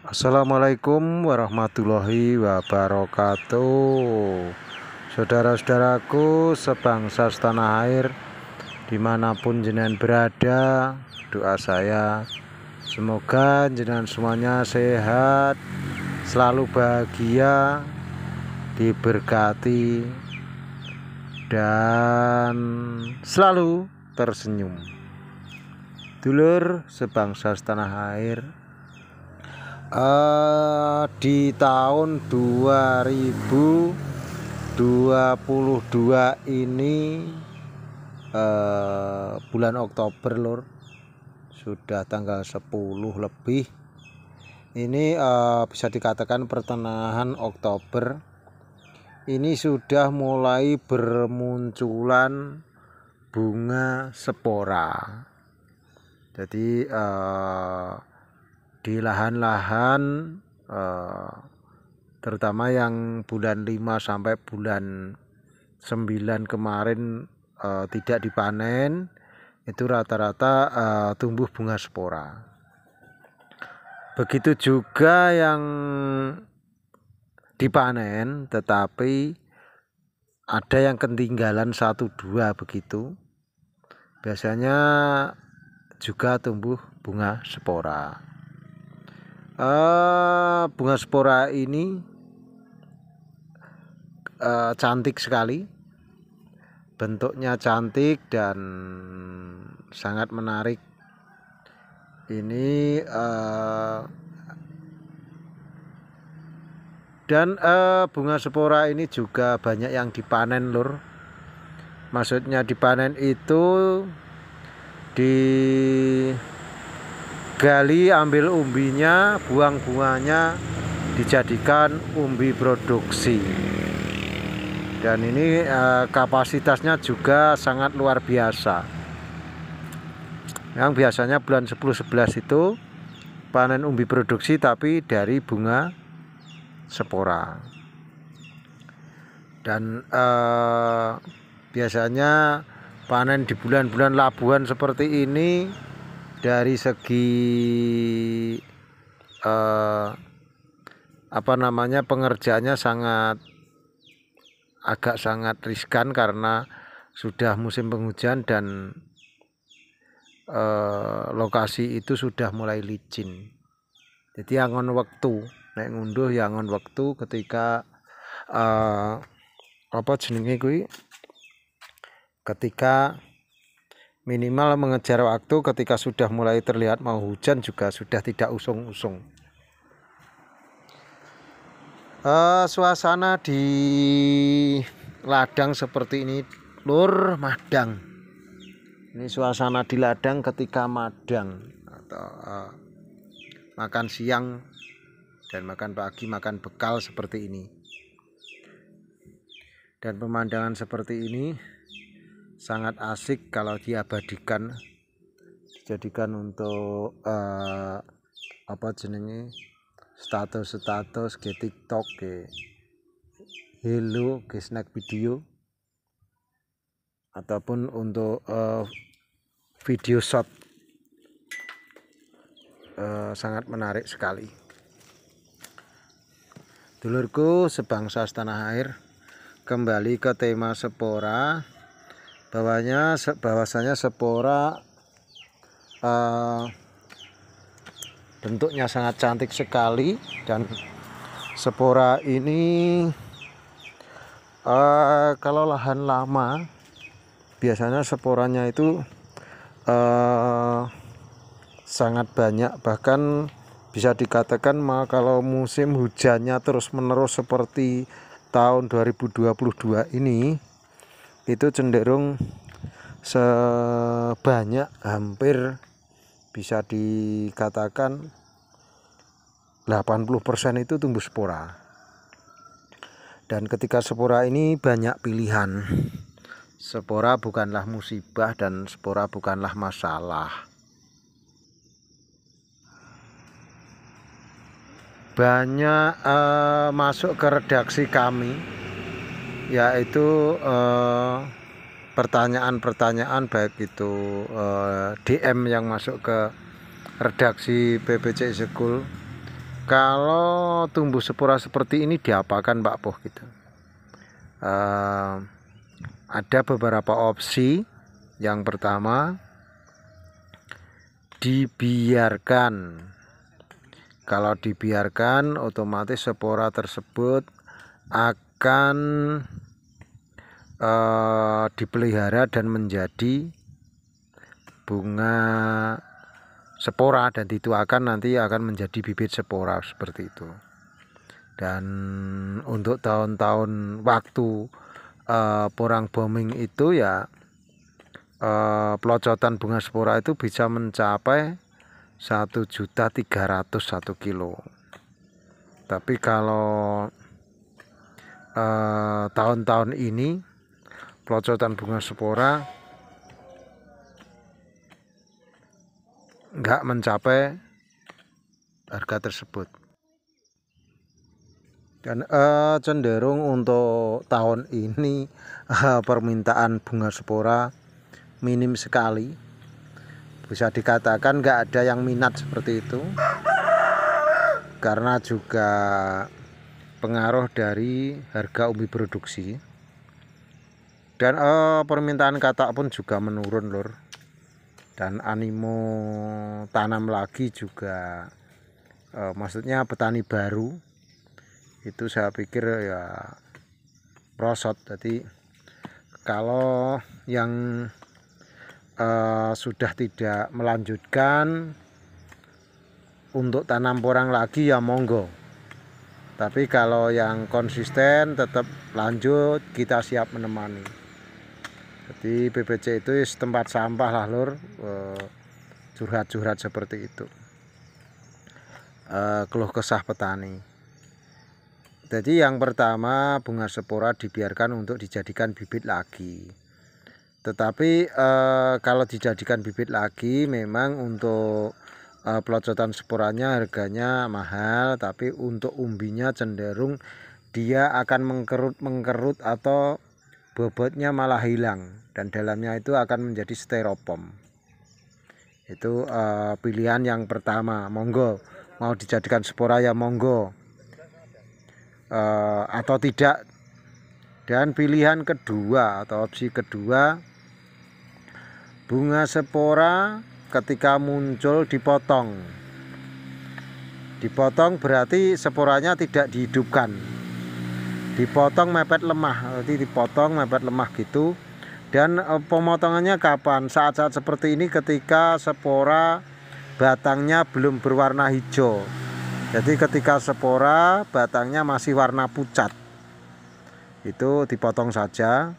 Assalamualaikum warahmatullahi wabarakatuh. Saudara-saudaraku sebangsa setanah air, dimanapun jenengan berada, doa saya semoga jenengan semuanya sehat, selalu bahagia, diberkati, dan selalu tersenyum. Dulur sebangsa setanah air, di tahun 2022 ini bulan Oktober lur, sudah tanggal 10 lebih. Ini bisa dikatakan pertengahan Oktober ini sudah mulai bermunculan bunga spora. Jadi di lahan-lahan terutama yang bulan 5 sampai bulan 9 kemarin tidak dipanen, itu rata-rata tumbuh bunga spora. Begitu juga yang dipanen tetapi ada yang ketinggalan 1-2 begitu, biasanya juga tumbuh bunga spora. Bunga spora ini cantik sekali, bentuknya cantik dan sangat menarik. Ini dan bunga spora ini juga banyak yang dipanen lur. Maksudnya dipanen itu digali, ambil umbinya, buang bunganya, dijadikan umbi produksi. Dan ini kapasitasnya juga sangat luar biasa. Yang biasanya bulan 10-11 itu panen umbi produksi, tapi dari bunga spora. Dan biasanya panen di bulan-bulan Labuhan seperti ini dari segi pengerjaannya agak sangat riskan karena sudah musim penghujan dan lokasi itu sudah mulai licin. Jadi angon waktu nek ngunduh ya angon waktu ketika ketika minimal mengejar waktu, ketika sudah mulai terlihat mau hujan juga sudah tidak usung-usung. Suasana di ladang seperti ini lur, madang. Ini suasana di ladang ketika madang atau makan siang dan makan pagi, makan bekal seperti ini. Dan pemandangan seperti ini sangat asik kalau diabadikan, dijadikan untuk status ke TikTok, ke hello, ke snack video, ataupun untuk video shot. Sangat menarik sekali. Dulurku sebangsa setanah air, kembali ke tema spora. Bahwasanya spora bentuknya sangat cantik sekali, dan spora ini kalau lahan lama biasanya sporanya itu sangat banyak, bahkan bisa dikatakan kalau musim hujannya terus menerus seperti tahun 2022 ini, itu cenderung sebanyak hampir bisa dikatakan 80% itu tumbuh spora. Dan ketika spora ini banyak pilihan. Spora bukanlah musibah dan spora bukanlah masalah. Banyak masuk ke redaksi kami, yaitu pertanyaan-pertanyaan, baik itu DM yang masuk ke redaksi PPC School Kalau tumbuh spora seperti ini diapakan Pak Poh gitu? Ada beberapa opsi. Yang pertama, dibiarkan. Kalau dibiarkan, otomatis spora tersebut akan dipelihara dan menjadi bunga spora, dan dituakan nanti akan menjadi bibit spora seperti itu. Dan untuk tahun-tahun waktu porang booming itu ya, pelocotan bunga spora itu bisa mencapai 1.300.000 1 kilo. Tapi kalau tahun-tahun ini pelocotan bunga spora nggak mencapai harga tersebut. Dan cenderung untuk tahun ini permintaan bunga spora minim sekali. Bisa dikatakan nggak ada yang minat seperti itu, karena juga pengaruh dari harga umbi produksi. Dan permintaan katak pun juga menurun lur. Dan animo tanam lagi juga, maksudnya petani baru itu saya pikir ya merosot. Jadi kalau yang sudah tidak melanjutkan untuk tanam porang lagi ya monggo. Tapi kalau yang konsisten tetap lanjut, kita siap menemani. Jadi PPC itu tempat sampah lah lur, curhat-curhat seperti itu, keluh kesah petani. Jadi yang pertama, bunga spora dibiarkan untuk dijadikan bibit lagi. Tetapi kalau dijadikan bibit lagi memang untuk pelocotan sporanya harganya mahal, tapi untuk umbinya cenderung dia akan mengkerut atau bobotnya malah hilang, dan dalamnya itu akan menjadi styrofoam. Itu pilihan yang pertama, monggo mau dijadikan spora ya monggo, atau tidak. Dan pilihan kedua atau opsi kedua, bunga spora ketika muncul dipotong. Dipotong berarti sporanya tidak dihidupkan. Dipotong mepet lemah, jadi dipotong mepet lemah gitu. Dan pemotongannya kapan? Saat-saat seperti ini ketika spora batangnya belum berwarna hijau. Jadi ketika spora batangnya masih warna pucat, itu dipotong saja.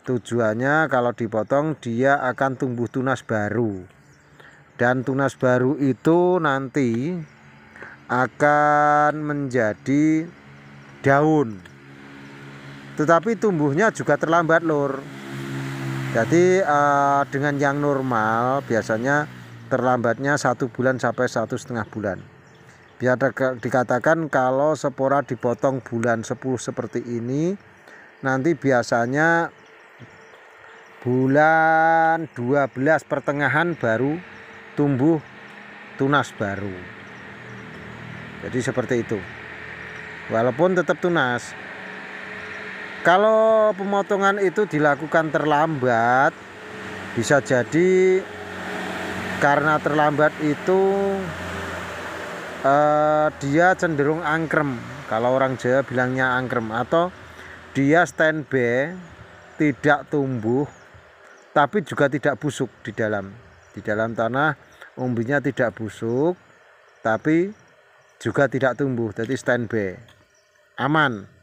Tujuannya kalau dipotong dia akan tumbuh tunas baru, dan tunas baru itu nanti akan menjadi daun. Tetapi tumbuhnya juga terlambat lur. Jadi dengan yang normal biasanya terlambatnya 1 bulan sampai 1,5 bulan. Biar dikatakan kalau spora dipotong bulan 10 seperti ini, nanti biasanya bulan 12 pertengahan baru tumbuh tunas baru. Jadi seperti itu. Walaupun tetap tunas. Kalau pemotongan itu dilakukan terlambat, bisa jadi karena terlambat itu dia cenderung angkrem. Kalau orang Jawa bilangnya angkrem, atau dia standby, tidak tumbuh tapi juga tidak busuk di dalam tanah. Umbinya tidak busuk tapi juga tidak tumbuh, jadi standby, aman.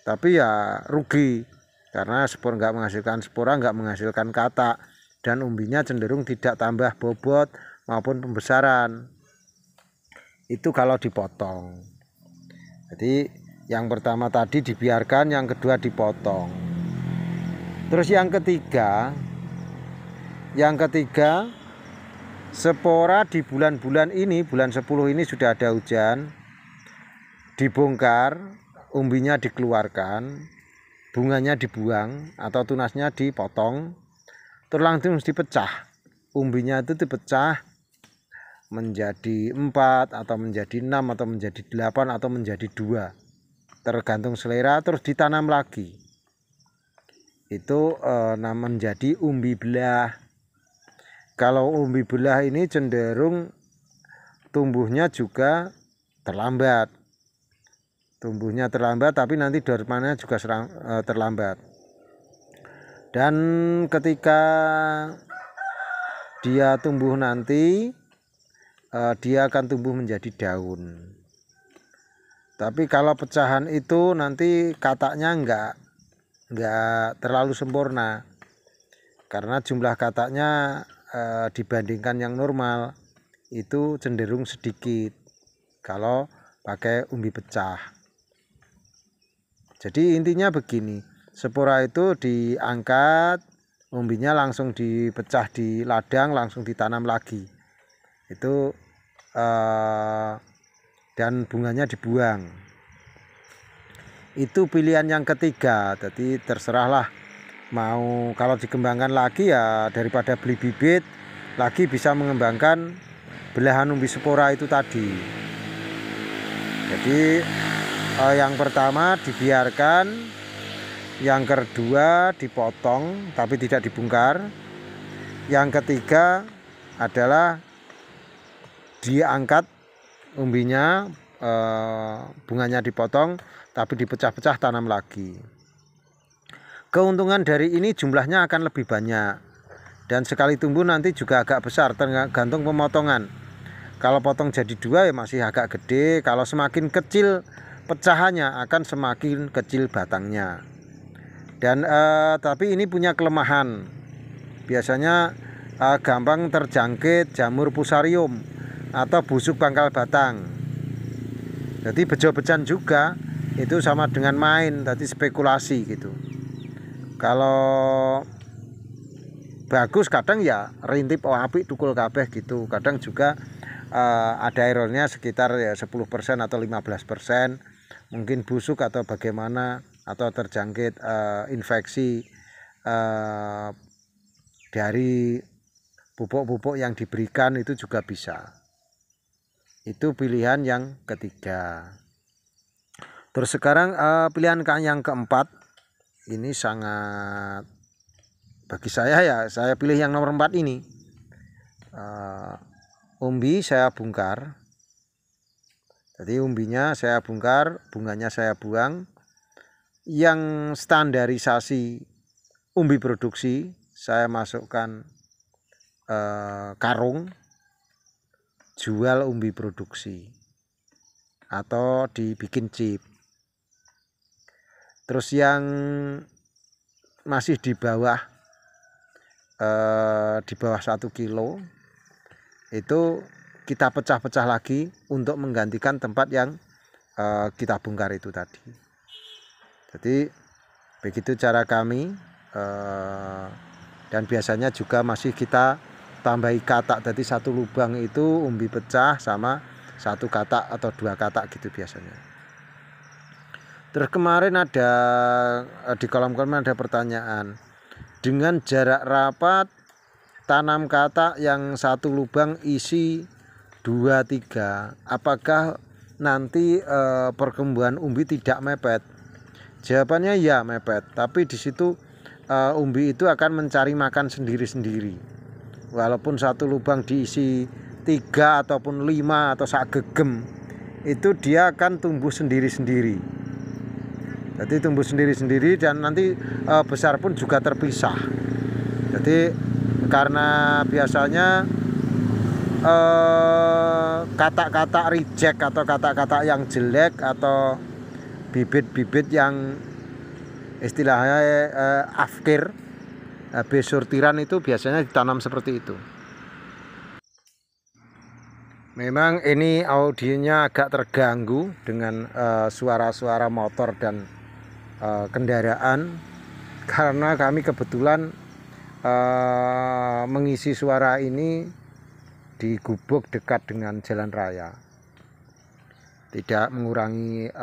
Tapi ya rugi karena spora nggak menghasilkan katak, dan umbinya cenderung tidak tambah bobot maupun pembesaran. Itu kalau dipotong. Jadi yang pertama tadi dibiarkan, yang kedua dipotong. Terus yang ketiga spora di bulan-bulan ini, bulan 10 ini sudah ada hujan, dibongkar, umbinya dikeluarkan, bunganya dibuang atau tunasnya dipotong, terus langsung dipecah. Umbinya itu dipecah, menjadi 4 atau menjadi 6 atau menjadi 8 atau menjadi 2, tergantung selera. Terus ditanam lagi, itu menjadi umbi belah. Kalau umbi belah ini cenderung tumbuhnya juga terlambat, tapi nanti daur panennya juga terlambat. Dan ketika dia tumbuh nanti, dia akan tumbuh menjadi daun. Tapi kalau pecahan itu nanti kataknya enggak terlalu sempurna, karena jumlah kataknya dibandingkan yang normal itu cenderung sedikit kalau pakai umbi pecah. Jadi intinya begini, spora itu diangkat, umbinya langsung dipecah di ladang, langsung ditanam lagi. Itu dan bunganya dibuang. Itu pilihan yang ketiga. Jadi terserahlah, mau kalau dikembangkan lagi ya daripada beli bibit, lagi bisa mengembangkan belahan umbi spora itu tadi. Jadi yang pertama dibiarkan, yang kedua dipotong tapi tidak dibongkar, yang ketiga adalah diangkat umbinya, bunganya dipotong tapi dipecah-pecah, tanam lagi. Keuntungan dari ini jumlahnya akan lebih banyak, dan sekali tumbuh nanti juga agak besar, tergantung pemotongan. Kalau potong jadi 2 ya masih agak gede, kalau semakin kecil pecahannya akan semakin kecil batangnya. Dan tapi ini punya kelemahan, biasanya gampang terjangkit jamur fusarium atau busuk pangkal batang. Jadi bejo-bejan juga, itu sama dengan main, tadi spekulasi gitu. Kalau bagus kadang ya rintip apik tukul kabeh gitu, kadang juga ada errornya sekitar ya 10% atau 15%, mungkin busuk atau bagaimana, atau terjangkit infeksi dari pupuk-pupuk yang diberikan, itu juga bisa. Itu pilihan yang ketiga. Terus sekarang pilihan yang keempat, ini sangat bagi saya ya, saya pilih yang nomor 4 ini. Umbi saya bongkar. Jadi umbinya saya bongkar, bunganya saya buang. Yang standarisasi umbi produksi saya masukkan karung, jual umbi produksi atau dibikin chip. Terus yang masih di bawah 1 kilo itu kita pecah-pecah lagi untuk menggantikan tempat yang kita bongkar itu tadi. Jadi begitu cara kami, dan biasanya juga masih kita tambahi katak. Jadi 1 lubang itu umbi pecah sama 1 katak atau 2 katak gitu biasanya. Terus kemarin ada di kolom komen ada pertanyaan, dengan jarak rapat tanam katak yang 1 lubang isi 2-3, apakah nanti pertumbuhan umbi tidak mepet? Jawabannya ya mepet, tapi di situ umbi itu akan mencari makan sendiri-sendiri. Walaupun 1 lubang diisi 3 ataupun 5 atau sak gegem, itu dia akan tumbuh sendiri-sendiri. Jadi tumbuh sendiri-sendiri dan nanti besar pun juga terpisah. Jadi karena biasanya kata-kata reject atau kata-kata yang jelek atau bibit-bibit yang istilahnya afkir, besortiran, itu biasanya ditanam seperti itu. Memang ini audionya agak terganggu dengan suara-suara motor dan kendaraan, karena kami kebetulan mengisi suara ini di gubuk dekat dengan jalan raya. Tidak mengurangi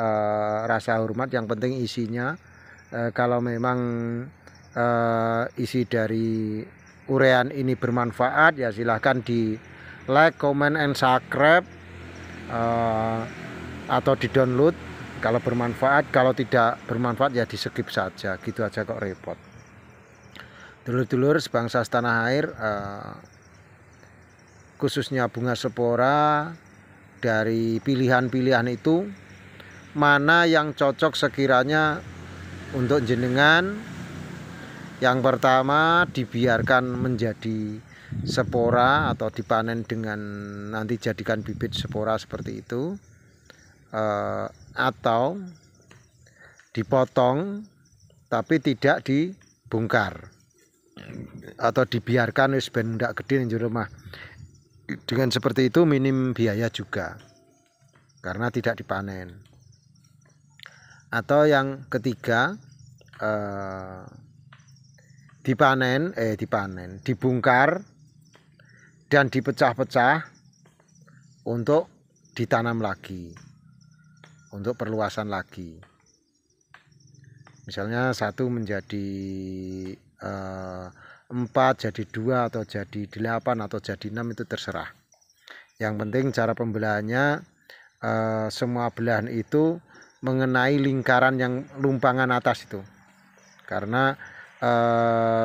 rasa hormat, yang penting isinya. Kalau memang isi dari urean ini bermanfaat, ya silahkan like, comment, and subscribe, atau di download kalau bermanfaat. Kalau tidak bermanfaat ya di skip saja, gitu aja kok repot. Dulur-dulur sebangsa setanah air, khususnya bunga Sephora, dari pilihan-pilihan itu mana yang cocok sekiranya untuk jenengan. Yang pertama, dibiarkan menjadi spora atau dipanen dengan nanti jadikan bibit spora seperti itu, atau dipotong tapi tidak dibongkar, atau dibiarkan wis ben ndak gede ning rumah. Dengan seperti itu minim biaya juga karena tidak dipanen. Atau yang ketiga, dibongkar dan dipecah-pecah untuk ditanam lagi, untuk perluasan lagi. Misalnya satu menjadi 4, jadi 2, atau jadi 8, atau jadi 6, itu terserah. Yang penting cara pembelahannya, semua belahan itu mengenai lingkaran yang lumpangan atas itu, karena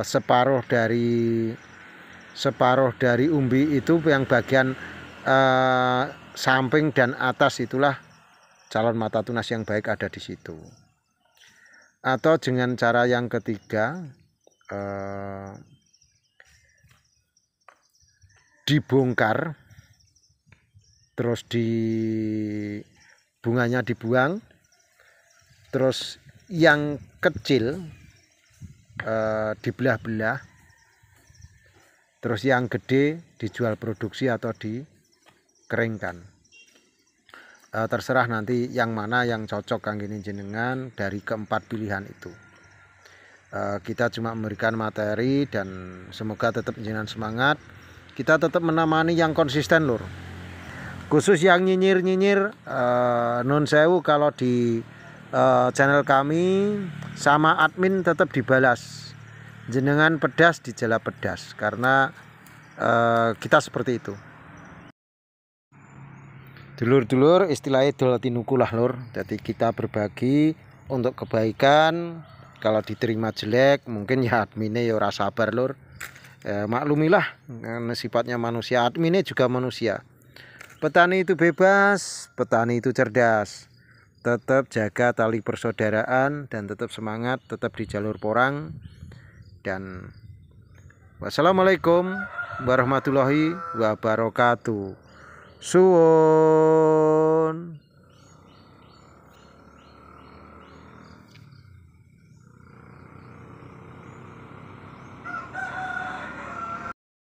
separuh dari umbi itu yang bagian samping dan atas itulah calon mata tunas yang baik ada di situ. Atau dengan cara yang ketiga, dibongkar terus bunganya dibuang, terus yang kecil dibelah-belah, terus yang gede dijual produksi atau dikeringkan. Terserah nanti yang mana yang cocok kangge jenengan dari keempat pilihan itu. Kita cuma memberikan materi dan semoga tetap jenengan semangat. Kita tetap menemani yang konsisten lur. Khusus yang nyinyir nun sewu kalau di channel kami sama admin tetap dibalas. Jenengan pedas dijala pedas karena kita seperti itu. Dulur-dulur istilahnya dol tinuku lah lur. Jadi kita berbagi untuk kebaikan. Kalau diterima jelek mungkin ya adminnya ya ora sabar lur. Maklumilah sifatnya manusia, adminnya juga manusia. Petani itu bebas, petani itu cerdas. Tetap jaga tali persaudaraan dan tetap semangat, tetap di jalur porang. Dan wassalamualaikum warahmatullahi wabarakatuh. Suwun.